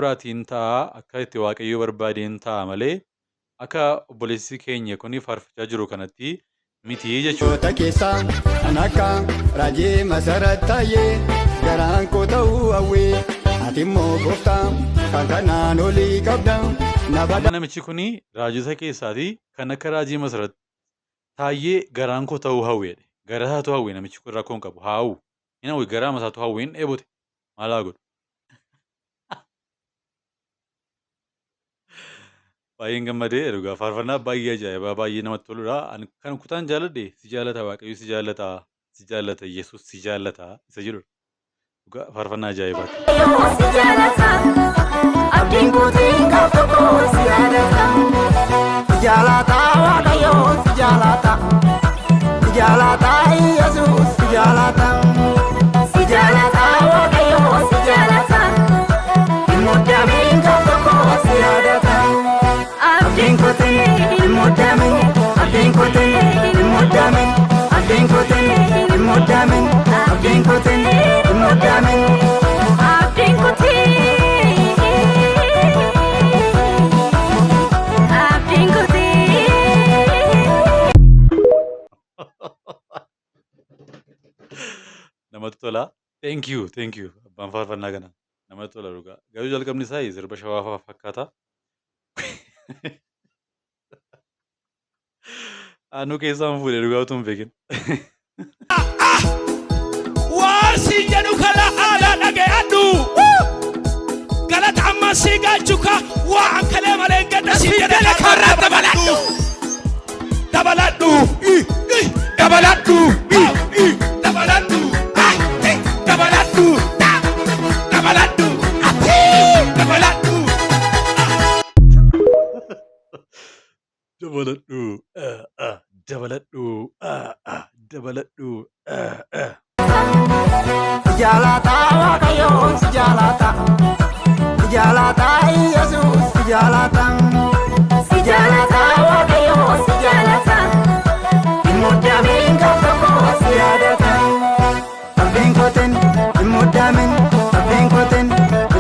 biraatiin ta'a akka itti waaqayyo barbaadeen ta'a malee akka obboleessi keenya kuni faarfachaa jiru kanatti miti jechuudha. Goota keessaa kan akka raajii masarat taayee garaan koo ta'uu hawwee ati immoo gooftaa kan kanaan olii qabda. Namichi kuni raajota keessaati kan akka raajii masarat taayee garaan koo ta'uu hawweedha. Garaa isaatu hawwee namichi kun rakkoon qabu haa hawwu. Inni hawwee garaa masaatu hawween dheebote maal haa godhu. Baay'een gammadee dhugaa faarfannaa baay'ee ajaa'ibaa baay'ee namatti toludha. Kan kutaan jaalladhe si jaallata waaqayyo si jaallata Yesuus si jaallata isa jedhudha. Dhugaa faarfannaa ajaa'ibaati. Si jaallata abdiin kuutiin gaaf tokko si yaadata. Si jaallata waaqayyo si jaallata. Si jaallata Yesuus si jaallata. Si jaallata waaqayyo si jaallata. Muddamiin gaaf tokko si yaadata. Abdiin kuutiin muddamiin. Abdiin kuutiin muddamiin. Abdiin kuutiin muddamiin. Abdiin kuutiin muddamiin. Abdiin kuutiin. Abdiin kuutiin. Namatti tola. Thank you. Abbaan faarfannaa kana namatti tola dhugaa. Garuu jalqabni isaa sirba shawaa fakkaata. Anu keessaan fuudhee dhugaa utuu hin beekin. Waan si jedhu kala aadaa dhaga'adhu. Galata amma si gaachuka waan kalee malee gadda si jedhe lafarraa dabaladhu. Dabaladhu. Dabaladhu. Dabaladhu. Dabaladhu. Dabaladhu. Dabaladhu. Dabaladhu. Si jaallata waaqayyo si jaallata. Si jaallata Yesuus si jaallata. Si jaallata waaqayyo si jaallata. Muddamiin gaaf tokko si yaadata. Abdiin kuutiin muddamiin. Abdiin kuutiin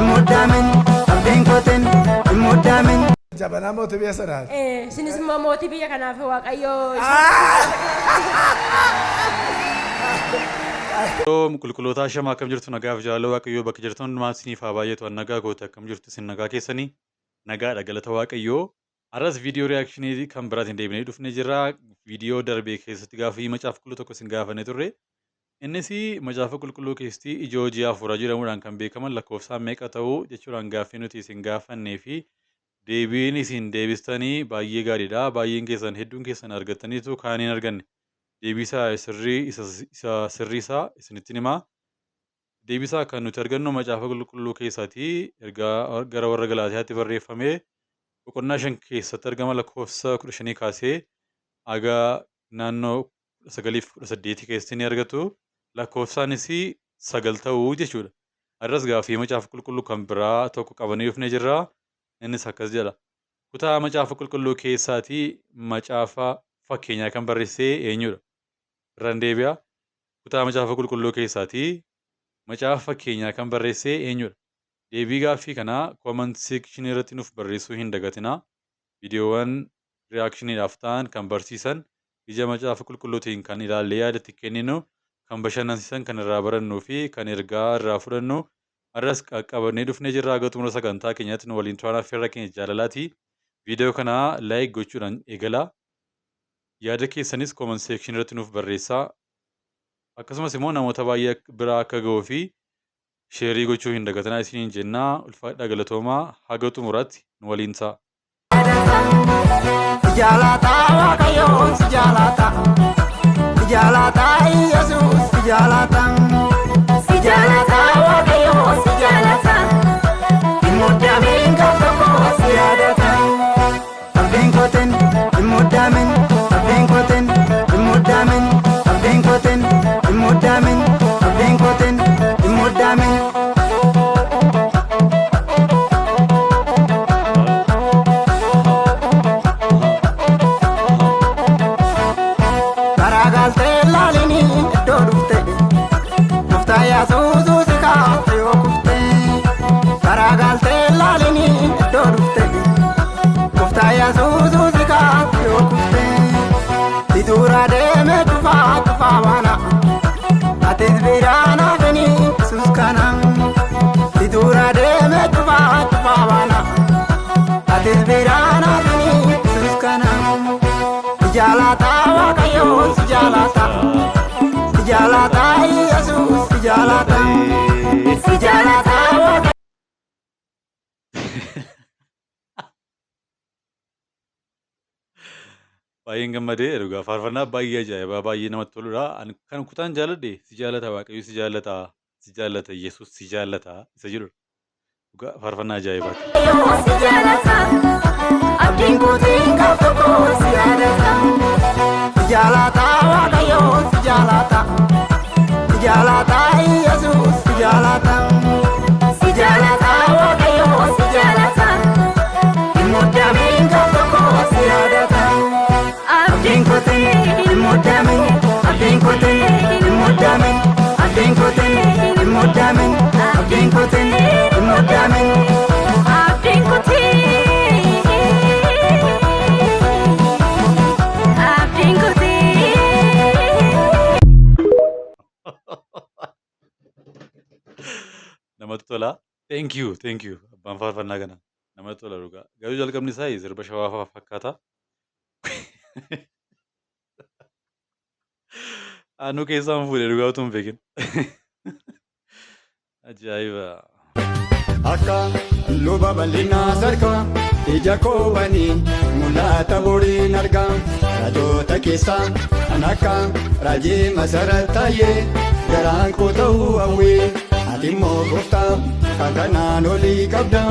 muddamiin. Abdiin kuutiin muddamiin. Jabanaa mootii biyya sanaati. Isinis immoo mootii biyya kanaaf waaqayyo. Qulqulloota shamaa akkam jirtu nagaaf jaalala waaqayyoo bakka jirtan hundumaa isiniif haa baay'atu nagaa goote akkam jirtu isin nagaa keessanii nagaadha galata waaqayyoo. Arras viidiyoo riyaakshiniitii kan biraatiin deebinee dhufnee jirra. Viidiyoo darbee keessatti gaaffii macaafa qulqulluu tokko isin gaafannee turre. Innis macaafa qulqulluu keessatti ijoo ji'a afuraa jedhamuudhaan kan beekaman lakkoofsaan meeqa ta'uu jechuudhaan gaaffii nuti isin gaafannee fi deebiin isin deebistanii baay'ee gaariidha. Baay'een keessan hedduun keessan argattaniitu kaan hin arganne. Deebisaa sirrii isaa isinittiin himaa. Deebisaa kan nuti argannu macaafa qulqulluu keessatti ergaa gara warra Galaatiyaatti barreeffamee boqonnaa 5 keessatti argama lakkoofsa 15 kaasee haga naannoo 9-18 keessatti ni argatu. Lakkoofsaanis 9 ta'uu jechuudha. Arras gaaffii macaafa qulqulluu kan biraa tokko qabanii dhufnee jirra. Innis akkas jedha. Kutaa macaafa qulqulluu keessatti macaafa fakkeenyaa kan barreesse eenyudha? Irraan deebi'a. Kutaa macaafa qulqulluu keessatti macaafa fakkeenyaa kan barreesse eenyudha? Deebii gaaffii kanaa comment section irratti nuuf barreessuu hin dagatinaa. Viidiyoowwan reaakshiniidhaaf ta'an kan barsiisan ija macaafa qulqulluutiin kan ilaallee yaadatti kenninu kan bashannansiisan kan irraa barannuu fi kan ergaa irraa fudhannu arras qaqqabannee dhufnee jirra. Haga xumura sagantaa keenyatti nu waliin turaan affeerra keenya jaalalaati. Viidiyoo kana laayik gochuudhaan eegalaa. Yaada keessanis comment section irratti nuuf barreessaa. Akkasumas immoo namoota baay'ee biraa akka ga'uu fi sheerii gochuu hin dagatinaa isiniin jennaa. Ulfaadhaa galatoomaa haga xumuraatti nu waliin ta'a. Si jaallata waaqayyo si jaallata. Si jaallata Yesuus si jaallata. Si jaallata waaqayyo si jaallata. Muddamiin gaaf tokko si yaadata. Abdiin kuutiin muddamiin. Abdiin kuutiin muddamiin. Abdiin kuutiin muddamiin. Abdiin kuutiin muddamiin. Garaagaltee laalini iddoo dhufte. Dhuftaa yaasuusu si kaa'ate yoo kufte. Baay'een gammadee dhugaa faarfannaa baay'ee ajaa'ibaa baay'ee namatti toludha. Kan kutaan jaalladhe si jaallata waaqayyo si jaallata Yesuus si jaallata isa jedhudha. Dhugaa faarfannaa ajaa'ibaati. Si jaallata abdiin kuutiin gaaf tokko si yaadata. Si jaallata waaqayyo si jaallata. Si jaallata Yesuus si jaallata. Si jaallata waaqayyo si jaallata. Muddamiin gaaf tokko si yaadata. Abdiin kuutiin muddamiin abdiin kuutiin muddamiin abdiin kuutiin muddamiin abdiin kuutiin muddamiin abdiin kuutiin abdiin kuutiin. Namatti tola. Thank you. Abbaan faarfannaa kana namatti tola dhugaa. Garuu jalqabni isaa sirba shawaa fakkaata. Anu keessaan fuudhee dhugaa utuu hin beekin. Ajaa'iba. Akka luba bal'inaa sarkaa ija koobanii mul'ata boriin argaa raajota keessaa kan akka raajii masarat taayee garaan koo ta'uu hawwee ati immoo gooftaa kan kanaan olii qabda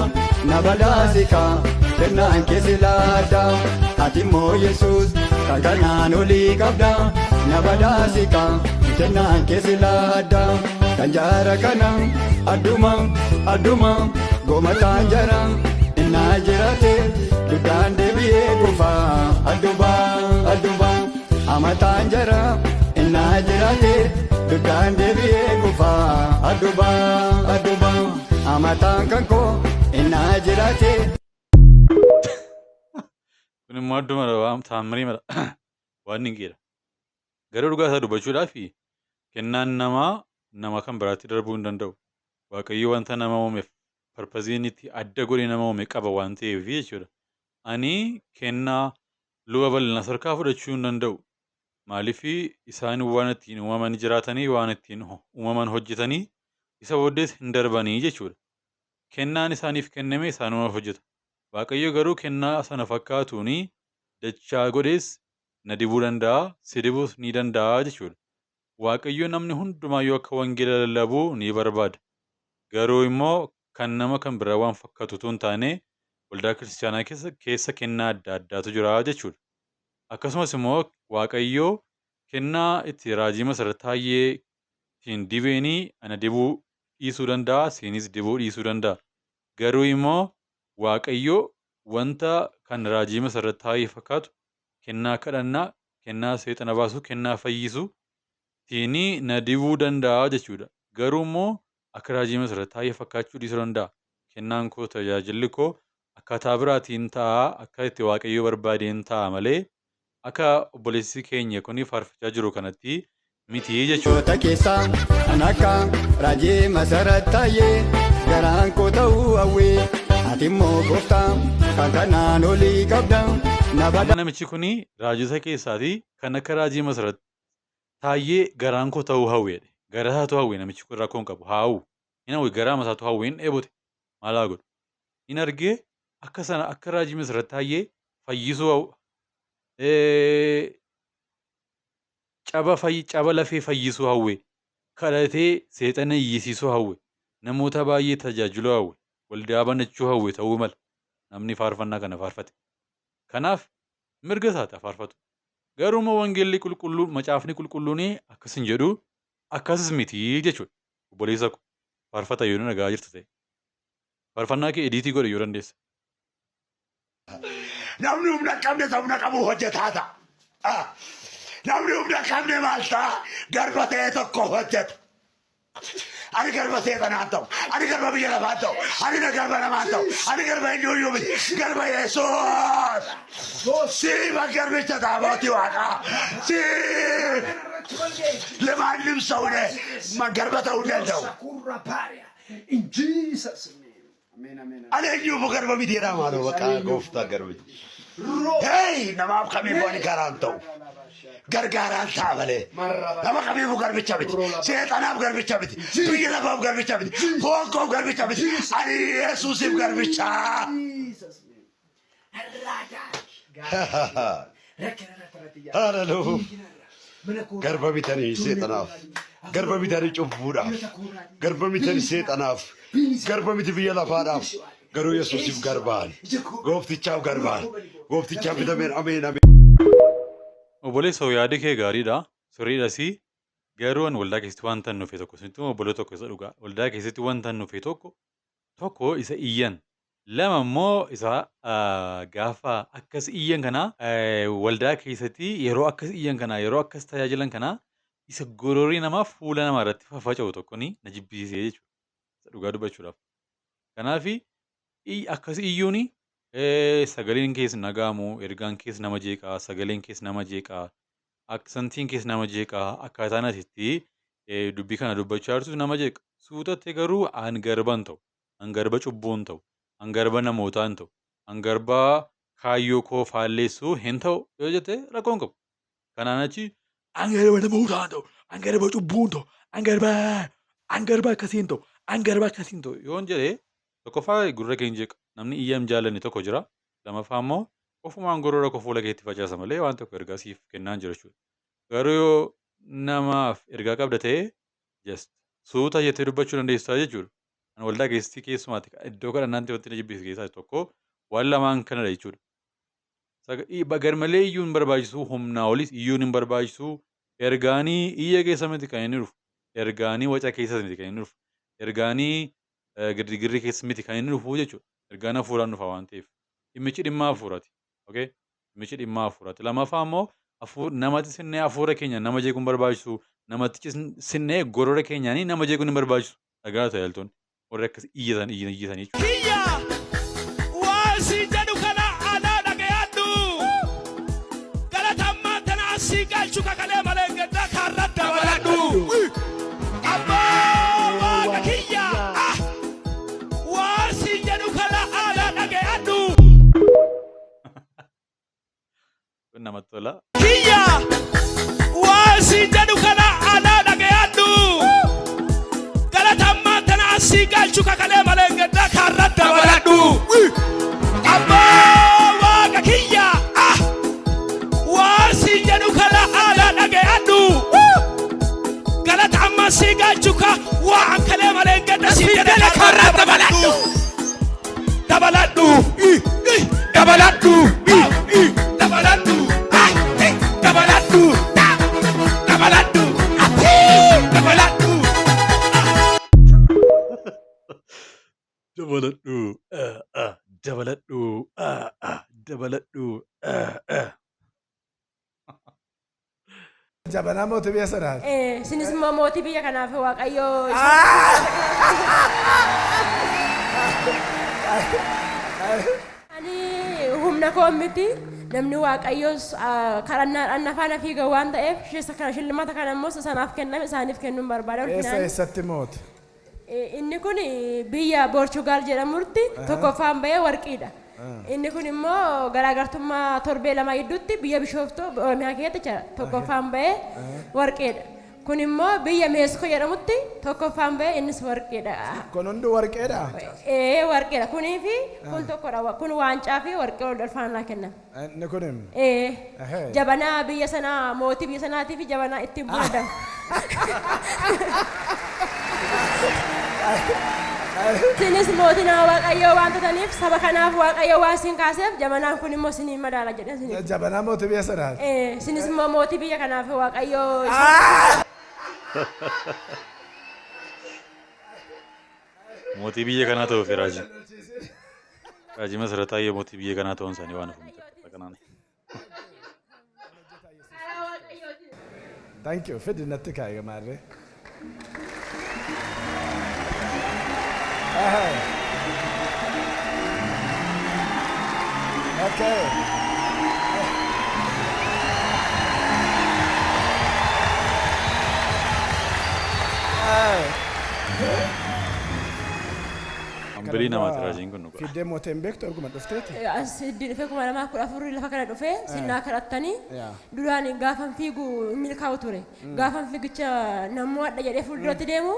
na badhaasikaa kennaan keessi laaddaa ati immoo Yesuus kan kanaan olii qabda na badhaasikaa kennaan keessi laaddaa kan jaara kana adduma goomataan jara innaa jiraate duddaan deebi'ee kufaa adduma amataan jara innaa jiraate duddaan deebi'ee kufaa adduma amataan kan koo innaa jiraate. Kun immoo adduma waan taamrii mala waan hin geedha. Garuu dhugaa isaa dubbachuudhaaf kennaan nama kan biraatti darbuu hin danda'u. Waaqayyo wanta nama uumeef parpaziin itti adda godhee nama uume qaba waan ta'eef jechuudha. Ani kennaa luba bal'ina sarkaa fudhachuu hin danda'u. Maaliif isaan waan ittiin uumaman jiraatanii waan ittiin uumaman hojjetanii isa booddees hin darbanii jechuudha. Kennaan isaaniif kenname isaanuma hojjeta. Waaqayyo garuu kennaa sana fakkaatuun dachaa godhees na dibuu danda'a, si dibuus ni danda'a jechuudha. Waaqayyo namni hundumaayyuu akka wangeela lallabuu ni barbaada. Garuu immoo kan nama kan biraa waan fakkaatu utuu hin taane waldaa kiristaanaa keessa kennaa adda addaatu jira jechuudha. Akkasumas immoo Waaqayyo kennaa itti raajii masarat taayee ittiin dibeenii ana dibuu dhiisuu danda'a, siinis dibuu dhiisuu danda'a. Garuu immoo Waaqayyo wanta kan raajii masarat taayee fakkaatu kennaa kadhannaa, kennaa seexana baasuu, kennaa fayyisuu tiinii na dibuu danda'a jechuudha. Garuu immoo akka raajii masarat taayee fakkaachuu dhiisuu danda'a. Kennaan koo tajaajilli koo akkaataa biraatiin ta'a, akka itti Waaqayyo barbaadeen ta'a malee akka obboleessi keenya kun faarfachaa jiru kanatti miti jechuudha. Raajota keessaa kan akka raajii masarat taayee garaan koo ta'uu hawwee ati immoo gooftaa kan kanaan olii qabda na badhaasikaa. Namichi kun raajota keessaati kan akka raajii masarat taayee garaan koo ta'uu hawweedha. Garaa isaatu hawwee namichi kun rakkoo hin qabu. Haa'u hin hawwe garaa masaatu hawwee hin dheebote maal haa godhu. Hin argee akka sana akka raajii masarat taayee fayyisuu caba lafee fayyisuu hawwe, kadhatee seexana iyyisiisuu hawwe, namoota baay'ee tajaajiluu hawwe, waldaa banachuu hawwe ta'uu mala namni faarfannaa kana faarfate. Kanaaf mirga isaati faarfatu. Garuu wangeelli qulqulluun macaafni qulqulluun akkas hin jedhu akkasis miti jechuudha. Obboleessa koo faarfata yoo nagaa jirtu ta'e faarfannaa kee ediitii godhe yoo dandeessa. Namni humna qabne humna qabu hojjetaata. Namni humna qabne maal ta'a garba ta'e tokko hojjeta. Ani garba seexanaan ta'u, ani garba biyya lafaan ta'u, ani garba namaan ta'u, ani garba eenyuyyuu miti, garba Yesuus. Siiba garbicha taabootii waaqaa. Lemaannim sa'uune garba ta'uu danda'u. In Jesus' name. Ani eenyuufu garba mitiidhaa maaloo bakka gooftaa garbicha. Hey, namaaf kamiif waan karaan ta'u. gargaaraan ta'a malee. Nama kamiifuu garbicha miti. Seexanaaf garbicha miti. Biyya lafaaf garbicha miti. Foonqoof garbicha miti. Ani Yesuusiif garbicha. Hallelujah. Garba bitanii seexanaaf. Garba bitanii cubbuudhaaf. Garba bitanii seexanaaf. Garba miti biyya lafaadhaaf. Garuu Yesuusiif garbaan. Gooftichaaf garbaan. Gooftichaaf bitameen ameen ameen. Obboleessa yaada kee gaariidha. Sirriidhasi. Garuu an waldaa keessatti wanta hin nufe tokko sintu obboloo tokko isa dhugaa. Waldaa keessatti wanta hin nufe tokko isa iyyan. Lama immoo isa gaafa akkas iyyan kana waldaa keessatti yeroo akkas iyyan kana yeroo akkas tajaajilan kana isa gororii namaa fuula namaa irratti faffaca'u tokko ni na jibbisiisee jechuudha. Isa dhugaa dubbachuudhaaf. Kanaafi akkas iyyuuni sagaleen keessa nagaamu, ergaan keessa nama jeeqaa, sagaleen keessa nama jeeqaa, aksantiin keessa nama jeeqaa, akkaataan asitti dubbii kana dubbachaa jirtus nama jeeqa. Suutatte garuu an garban ta'u, an garba cubbuun ta'u, an garba namootaan ta'u, an garba kaayyoo koo faalleessuu hin ta'u yoo jette rakkoon qabu. Kanaan achi an garba namootaan ta'u, an garba cubbuun ta'u, an garba akkasiin ta'u, an garba akkasiin ta'u yoon jedhee tokkoffaa gurra keenya jeeqa. Namni iyyam jaallanne tokko jira. Lamaffaa immoo ofumaan goroora koo fuula keetti facaasa malee waan tokko ergaa siif kennaan jira jechuudha. Garuu yoo namaaf ergaa qabda ta'ee just suuta jettee dubbachuu dandeessaa jechuudha. An waldaa keessatti keessumaatti iddoo kadhannaatti wanti na jibbisiisu keessaa tokko waan lamaan kanadha jechuudha. Garmalee iyyuu hin barbaachisu, humnaa olis iyyuu hin barbaachisu. Ergaanii iyya keessa miti kan inni dhufu. Ergaanii waca keessa miti kan inni dhufu. Ergaanii girgirri keessa miti kan inni dhufu jechuudha. Ergaan hafuuraan dhufa waan ta'eef. Dhimmichi dhimma hafuuraati. Okay? Dhimmichi dhimma hafuuraati. Lamaffaa immoo namatti sinnee hafuura keenya nama jeequun hin barbaachisu. Namatti sinnee gorora keenyaanii nama jeequun hin barbaachisu. Dhagaa tajaajiltoonni warri akkas iyyatanii jechuudha. Kiyya waan si jedhu kana anaa dhagayaadhu. Galatammaa tana asii galchu kakalee malee gaddaa kaarra dabaladhu. Abbaa waaqa kiyya waan si jedhu kana anaa dhagayaadhu. Kun namatti tola. Kiyya waan si jedhu kana anaa dhagayaadhu. Galatammaa tana asii galchu kakalee malee gaddaa kaarra dabaladhu. Abbaa waaqa kiyya waan si jedhu kana anaa dhagayaadhu. Galatammaa asii galchu ka waan kalee malee gaddaa si jedhee kaarra dabaladhu. Dabaladhu. Dabaladhu. Dabaladhu. Dabaladhu. Dabaladhu. Dabaladhu. Dabaladhu. Dabaladhu. Dabaladhu. Jabanaa mootii biyya sanaati. Isinis immoo mootii biyya kanaaf waaqayyoo ani humna koo miti namni waaqayyoos kadhannaadhaan nafaana fiiga waan ta'eef shillimata kana immoo sanaaf kenname isaaniif kennuun barbaada. Eessatti mooti? Inni kun biyya Poorchugaal jedhamutti tokkoffaan bahee warqiidha. Inni kun immoo garaagartummaa torbee lama gidduutti biyya Bishooftoo Oromiyaa keessatti tokkoffaan bahee warqiidha. Kun immoo biyya Meeskoo jedhamutti tokkoffaan bahee innis warqiidha. Kun hundi warqeedha? Warqiidha. Kunii fi kun tokkodha. Kun waancaa fi warqee ol dhalfaanaa kenna. Inni kun jabanaa biyya sanaa mootii biyya sanaatii fi jabanaa ittiin bu'uudhaan. Sinis mootiin waaqayyoo waan ta'aniif saba kanaaf waaqayyoo waan siin kaaseef jabanaan kun immoo sinii madaala jedhe. Jabanaa mootii biyya sanaati? Sinis immoo mootii biyya kanaaf waaqayyoo. Mootii biyya kanaa ta'uuf Raajii. Raajii masarataa yoo mootii biyya kanaa ta'uun isaanii waan ofuun jira kanaan. Thank you. Fidi natti kaayee maarree. Okay. Bilii namaati raajiin kun dhugaa. Fiddee mooteen beektu arguma dhufteeti. As iddin dhufee 2014 lafa kana dhufee sinnaa kadhattanii Yaa. duraan gaafan fiigu milkaa'u ture. Gaafan fiigicha namuu adda jedhee fuulduratti deemu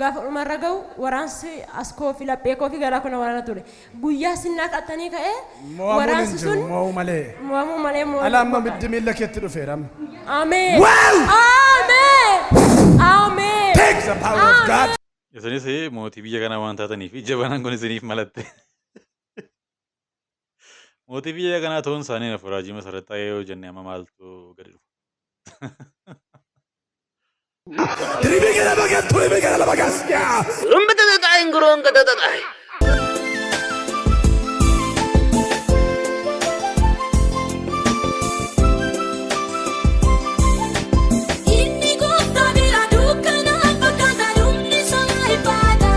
gaafa dhumarra ga'u waraansi as koofi laphee koofi garaa kuna waraana ture. Guyyaa sinnaa kadhattanii ka'ee Mo'amuun hin waraansi jiru sun mo'uu malee. mo'amuu malee Ala amma biddi miilla keetti dhufeera amma. Ameen. Ameen. Ameen. Take the power of God. Isinis mootii biyya kanaa waan taataniif jabanaan kun isiniif malatte. Mootii biyya kanaa ta'uun isaanii nafu raajii masarrattaa yoo jenne amma maaltu gadi dhufu. Inni gooftaa bira dukkana fakkaata dhumni isaa ifaadha.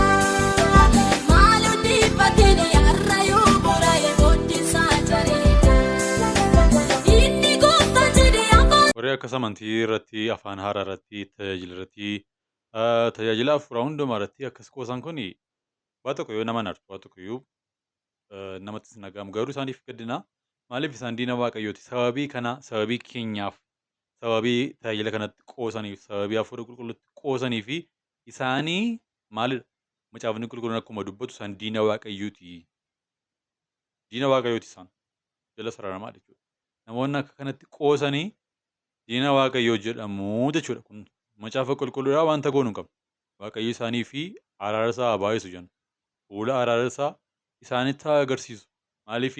Maaloo dhibbateen har'a yoo buraa'e booddisaa jareedha. Inni gooftaa jedhee afaan. Warri akkas amantii irratti afaan haaraa irratti tajaajila irratti tajaajila afuuraa hundumaa irratti akkas qoosan kun waa tokko yoo nama nartu waa tokko iyyuu namatti nagaam garuu isaaniif gaddina maaliif isaan diina waaqayyooti sababii kana sababii keenyaaf sababii tajaajila kanatti qoosaniif sababii hafuura qulqulluutti qoosanii fi isaanii maalidha macaafni qulqulluun akkuma dubbatu isaan diina waaqayyooti isaan jala sararamaa jechuudha namoonni akka kanatti qoosanii diina waaqayyoo jedhamu jechuudha kun macaafa qulqulluudhaa wanta goonu qabna waaqayyo isaanii fi araarsaa baay'isu jenna fuula araarsaa isaanitti haa agarsiisu maaliif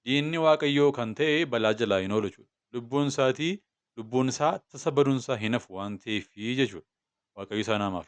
diinni waaqayyoo kan ta'e balaa jalaa hin oolu jechuudha lubbuun isaa tasa baduunsaa hin hafu waan ta'eef jechuudha waaqayyo isaan hamaaf.